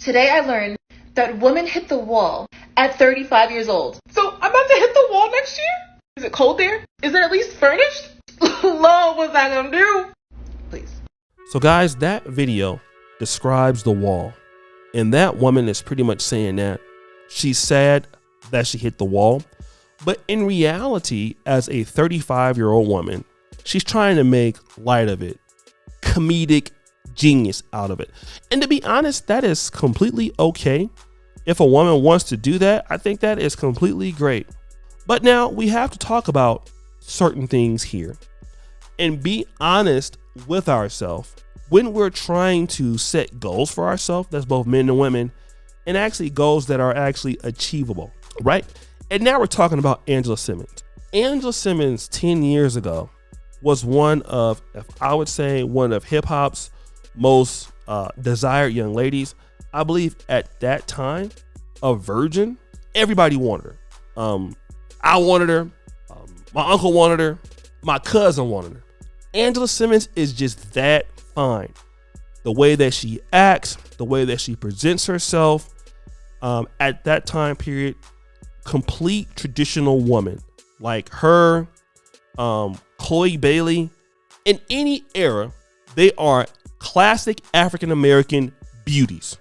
Today I learned that women hit the wall at 35 years old. So I'm about to hit the wall next year? Is it cold there? Is it at least furnished? Lord, what's that gonna do? Please. So guys, that video describes the wall. And that woman is pretty much saying that she's sad that she hit the wall. But in reality, as a 35-year-old woman, she's trying to make light of it, comedic genius out of it. And to be honest, that is completely okay. If a woman wants to do that, I think that is completely great. But now we have to talk about certain things here and be honest with ourselves when we're trying to set goals for ourselves, that's both men and women, and actually goals that are actually achievable, right? And now we're talking about Angela Simmons. Angela Simmons 10 years ago was one of, if I would say, one of hip hop's most desired young ladies. I believe at that time, a virgin, everybody wanted her. I wanted her. My uncle wanted her. My cousin wanted her. Angela Simmons is just that fine. The way that she acts, the way that she presents herself, at that time period, complete traditional woman. Like her, Chloe Bailey, in any era, they are classic African-American beauties.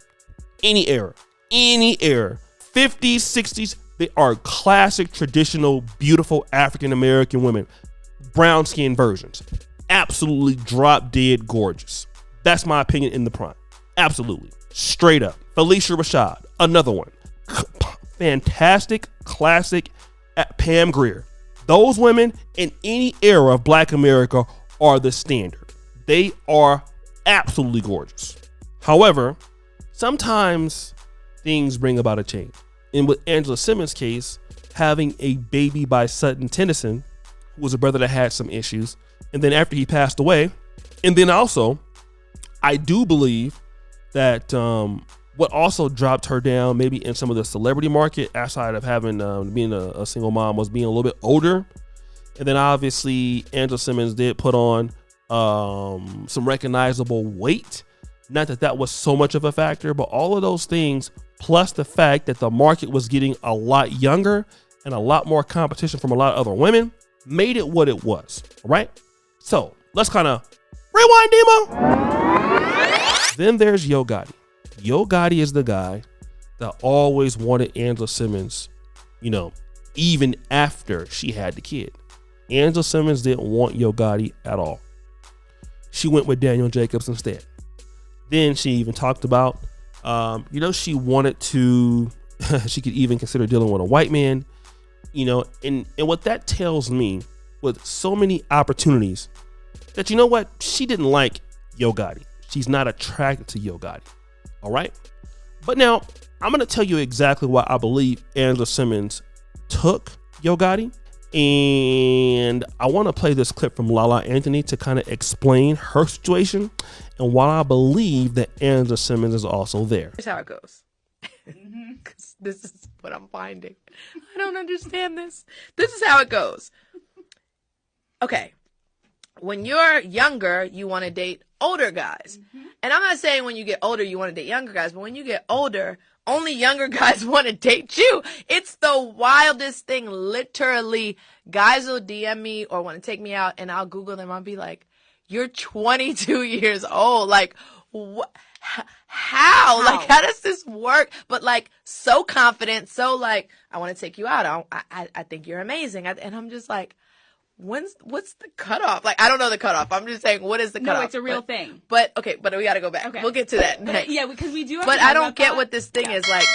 Any era, 50s, 60s, they are classic, traditional, beautiful African-American women. Brown skin versions. Absolutely drop dead gorgeous. That's my opinion in the prime. Absolutely. Straight up. Felicia Rashad, another one. Fantastic, classic Pam Grier. Those women in any era of Black America are the standard. They are absolutely gorgeous. However, sometimes things bring about a change. And with Angela Simmons' case, having a baby by Sutton Tennyson, who was a brother that had some issues, and then after he passed away, and then also, I do believe that what also dropped her down maybe in some of the celebrity market outside of having being a single mom was being a little bit older. And then obviously Angela Simmons did put on some recognizable weight. Not that that was so much of a factor, but all of those things, plus the fact that the market was getting a lot younger and a lot more competition from a lot of other women, made it what it was, right? So let's kind of rewind, Demo. Then there's Yo Gotti. Yo Gotti is the guy that always wanted Angela Simmons, you know, even after she had the kid. Angela Simmons didn't want Yo Gotti at all. She went with Daniel Jacobs instead. Then she even talked about, she wanted to, she could even consider dealing with a white man, and what that tells me with so many opportunities that, you know what, she didn't like Yo Gotti. She's not attracted to Yo Gotti. All right. But now I'm going to tell you exactly why I believe Angela Simmons took Yo Gotti. And I want to play this clip from Lala Anthony to kind of explain her situation and why I believe that Angela Simmons is also there. Here's how it goes. Because this is what I'm finding. I don't understand this. This is how it goes. Okay. When you're younger, you want to date older guys. And I'm not saying when you get older, you want to date younger guys, but when you get older, only younger guys want to date you. It's the wildest thing. Literally, guys will DM me or want to take me out, and I'll Google them. I'll be like, you're 22 years old. Like, what? How? Like, how does this work? But like, so confident. So like, I want to take you out. I think you're amazing. And I'm just like, what's the cutoff? Like, I don't know the cutoff. I'm just saying, what is the cutoff? No, it's a real thing. But okay, but we got to go back. Okay. We'll get to that next. Yeah, because we do have But to I don't get what this thing is like.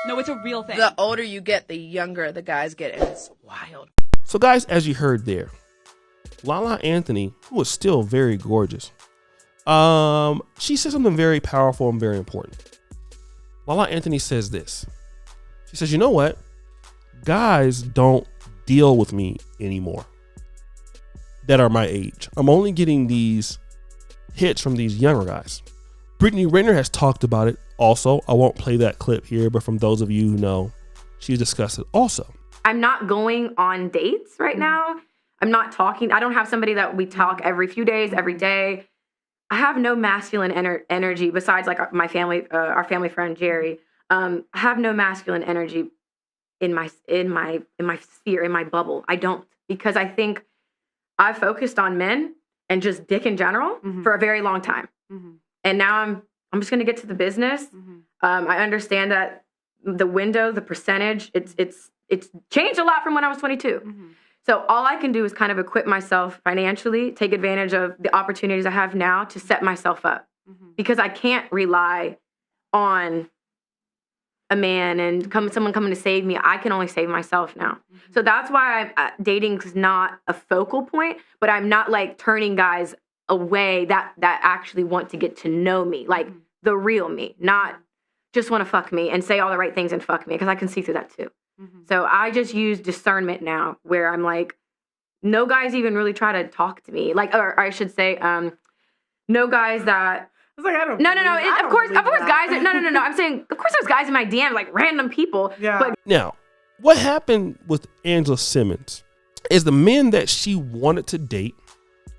No, it's a real thing. The older you get, the younger the guys get, and it's wild. So guys, as you heard there, Lala Anthony, who is still very gorgeous, she said something very powerful and very important. Lala Anthony says this. She says, you know what? Guys don't deal with me anymore that are my age. I'm only getting these hits from these younger guys. Brittany Renner has talked about it also. I won't play that clip here, but from those of you who know, she's discussed it also. I'm not going on dates right now. I'm not talking. I don't have somebody that we talk every few days, every day. I have no masculine energy besides like my family, our family friend Jerry. I have no masculine energy in my sphere, in my bubble. I don't, because I think I've focused on men and just dick in general for a very long time. And now I'm just going to get to the business. I understand that the window, the percentage, it's changed a lot from when I was 22. So all I can do is kind of equip myself financially, take advantage of the opportunities I have now to set myself up, because I can't rely on a man and someone coming to save me. I can only save myself now. So that's why dating is not a focal point, but I'm not like turning guys away that actually want to get to know me, like the real me, not just want to fuck me and say all the right things and fuck me, because I can see through that too. So I just use discernment now, where I'm like, no guys even really try to talk to me, like, or I should say, no guys that. I was like, I don't. No. Of course, guys. No. I'm saying, of course, there's guys in my DM, like random people. Yeah. But Now, what happened with Angela Simmons is the men that she wanted to date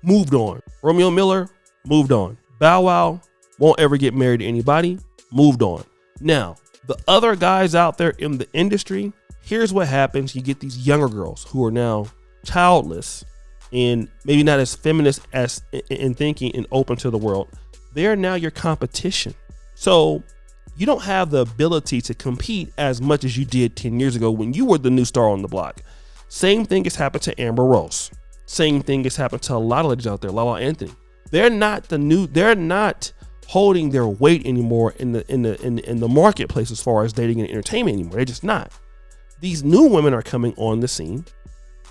moved on. Romeo Miller moved on. Bow Wow won't ever get married to anybody, moved on. Now, the other guys out there in the industry, here's what happens. You get these younger girls who are now childless and maybe not as feminist as in thinking and open to the world. They're now your competition. So you don't have the ability to compete as much as you did 10 years ago when you were the new star on the block. Same thing has happened to Amber Rose. Same thing has happened to a lot of ladies out there, Lala Anthony. They're not holding their weight anymore in the marketplace as far as dating and entertainment anymore. They're just not. These new women are coming on the scene.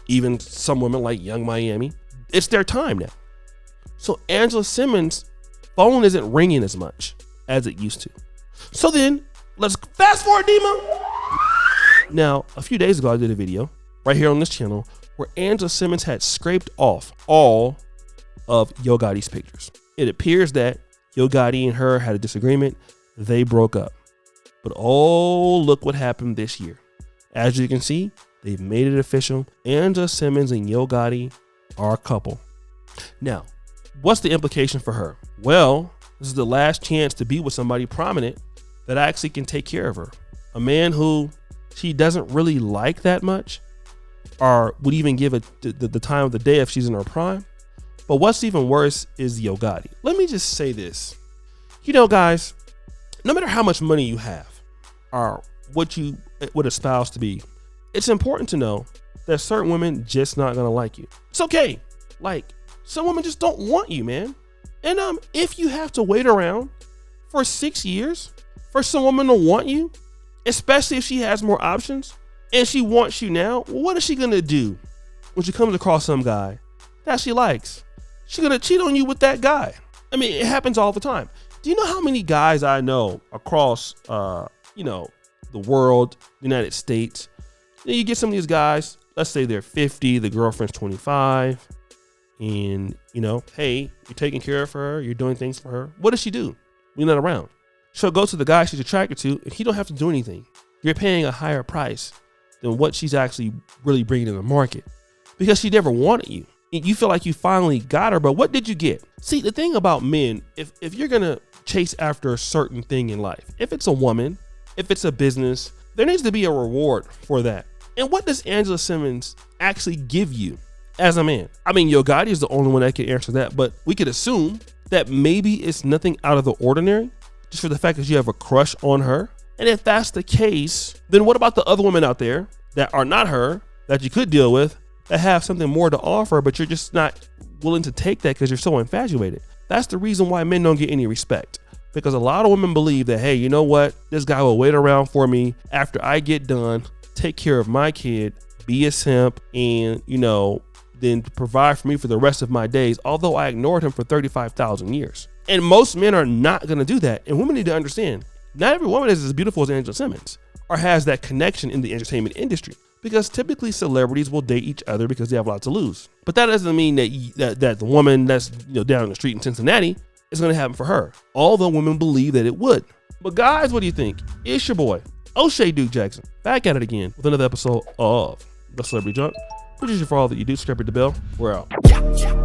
Even some women like Young Miami. It's their time now. So Angela Simmons' phone isn't ringing as much as it used to. So then let's fast forward, Dima. Now, a few days ago, I did a video right here on this channel where Angela Simmons had scraped off all of Yo Gotti's pictures. It appears that Yo Gotti and her had a disagreement. They broke up. But oh, look what happened this year. As you can see, they've made it official. Angela Simmons and Yo Gotti are a couple. Now, what's the implication for her? Well, this is the last chance to be with somebody prominent that actually can take care of her. A man who she doesn't really like that much, or would even give it the time of the day if she's in her prime. But what's even worse is Yo Gotti. Let me just say this. You know, guys, no matter how much money you have or what you would espouse to be, it's important to know that certain women just not gonna like you. It's okay. Like, some women just don't want you, man. And if you have to wait around for 6 years for some woman to want you, especially if she has more options and she wants you now, what is she gonna do when she comes across some guy that she likes? She's gonna cheat on you with that guy. I mean, it happens all the time. Do you know how many guys I know across, the world, the United States? You get some of these guys, let's say they're 50, the girlfriend's 25, and, hey, you're taking care of her, you're doing things for her. What does she do when you're not around? She'll go to the guy she's attracted to, and he don't have to do anything. You're paying a higher price than what she's actually really bringing to the market because she never wanted you. You feel like you finally got her, but what did you get? See, the thing about men, if you're going to chase after a certain thing in life, if it's a woman, if it's a business, there needs to be a reward for that. And what does Angela Simmons actually give you as a man? I mean, Yo Gotti is the only one that can answer that, but we could assume that maybe it's nothing out of the ordinary just for the fact that you have a crush on her. And if that's the case, then what about the other women out there that are not her, that you could deal with, that have something more to offer, but you're just not willing to take that because you're so infatuated? That's the reason why men don't get any respect. Because a lot of women believe that, hey, you know what? This guy will wait around for me after I get done, take care of my kid, be a simp, and, then provide for me for the rest of my days, although I ignored him for 35,000 years. And most men are not going to do that. And women need to understand, not every woman is as beautiful as Angela Simmons or has that connection in the entertainment industry. Because typically celebrities will date each other because they have a lot to lose. But that doesn't mean that the woman that's down the street in Cincinnati is going to happen for her. Although women believe that it would. But guys, what do you think? It's your boy, O'Shea Duke Jackson, back at it again with another episode of The Celebrity Junk. Appreciate you for all that you do. Subscribe to the bell. We're out.